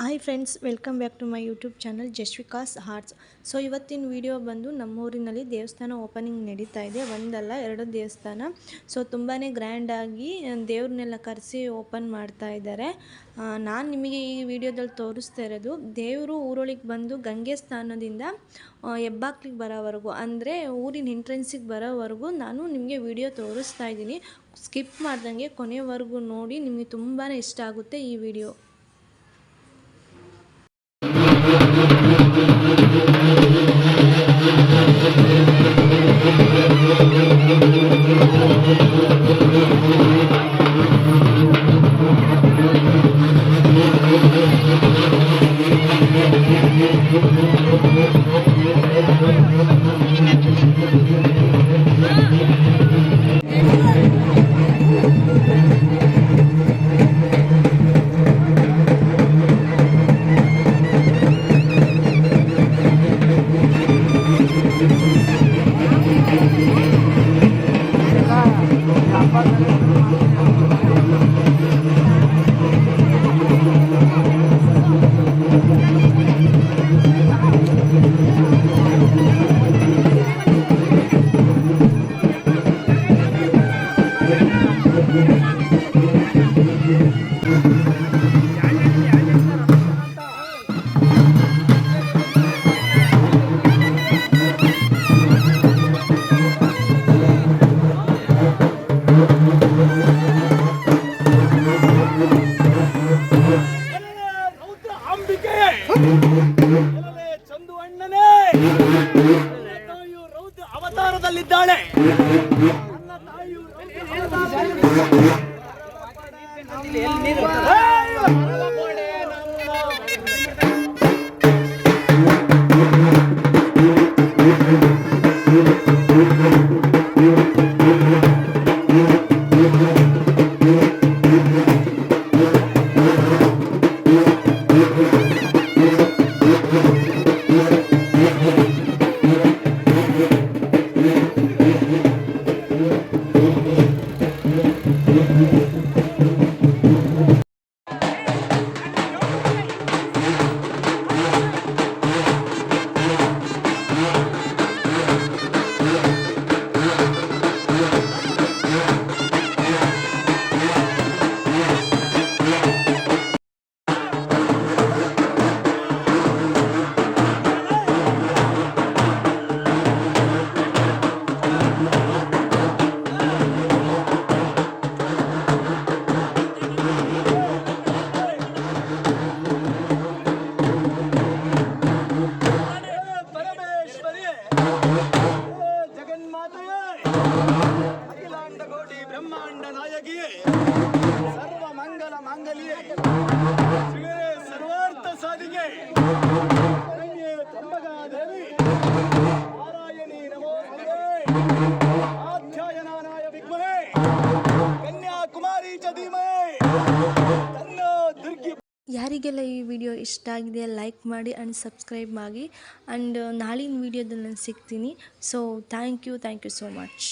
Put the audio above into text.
Hi friends, welcome back to my YouTube channel Jasvika's arts. So ಇವತ್ತಿನ video ಬಂದು ನಮ್ಮೂರಿನಲ್ಲಿ ದೇವಸ್ಥಾನ ಓಪನಿಂಗ್ ನಡೀತಾ ಇದೆ. ಒಂದಲ್ಲ ಎರಡು ದೇವಸ್ಥಾನ. ಸೊ ತುಂಬಾ ಗ್ರ್ಯಾಂಡಾಗಿ ದೇವ್ರನ್ನೆಲ್ಲ ಕರೆಸಿ ಓಪನ್ ಮಾಡ್ತಾ ಇದ್ದಾರೆ. ನಾನು ನಿಮಗೆ ಈ ವಿಡಿಯೋದಲ್ಲಿ ತೋರಿಸ್ತಾ ಇರೋದು ದೇವರು ಊರೊಳಗೆ ಬಂದು ಗಂಗೆ ಸ್ನಾನದಿಂದ ಹೆಬ್ಬಾಕ್ಲಿಗೆ ಬರೋವರೆಗೂ, ಅಂದರೆ ಊರಿನ ಎಂಟ್ರೆನ್ಸಿಗೆ ಬರೋವರೆಗೂ ನಾನು ನಿಮಗೆ ವಿಡಿಯೋ ತೋರಿಸ್ತಾ ಇದ್ದೀನಿ. ಸ್ಕಿಪ್ ಮಾಡ್ದಂಗೆ ಕೊನೆವರೆಗೂ ನೋಡಿ, ನಿಮಗೆ ತುಂಬಾ ಇಷ್ಟ ಆಗುತ್ತೆ ಈ ವಿಡಿಯೋ. ಚಂದು ಅಣ್ಣನೇ ತಾಯಿಯು ರೌದ್ರ ಅವತಾರದಲ್ಲಿದ್ದಾಳೆ. ನನ್ನ ತಾಯಿಯು ಅಖಿಲಾಂಡ ಕೋಟಿ ಬ್ರಹ್ಮಾಂಡ ನಾಯಕಿಯೇ, ಸರ್ವ ಮಂಗಲ ಮಾಂಗಲ್ಯೆ, ಶಿವೆ ಸರ್ವಾರ್ಥ ಸಾಧಿಕೆ, ತ್ರಂಬಕಾದೇವಿ ನಾರಾಯಣಿ ನಮೋಸ್ತುತೇ, ಆಧ್ಯಾಯನಾಯ ವಿದ್ಮಹೇ ಕನ್ಯಾಕುಮಾರಿ ಚ ಧೀಮಹಿ ತನ್ನೋ ದುರ್ಗಿ. ಯಾರಿಗೆಲ್ಲ ಈ ವಿಡಿಯೋ ಇಷ್ಟ ಆಗಿದೆ ಲೈಕ್ ಮಾಡಿ ಆ್ಯಂಡ್ ಸಬ್ಸ್ಕ್ರೈಬ್ ಮಾಡಿ. ಆ್ಯಂಡ್ ನಾಳಿನ ವಿಡಿಯೋದಲ್ಲಿ ನಾನು ಸಿಗ್ತೀನಿ. So thank you so much.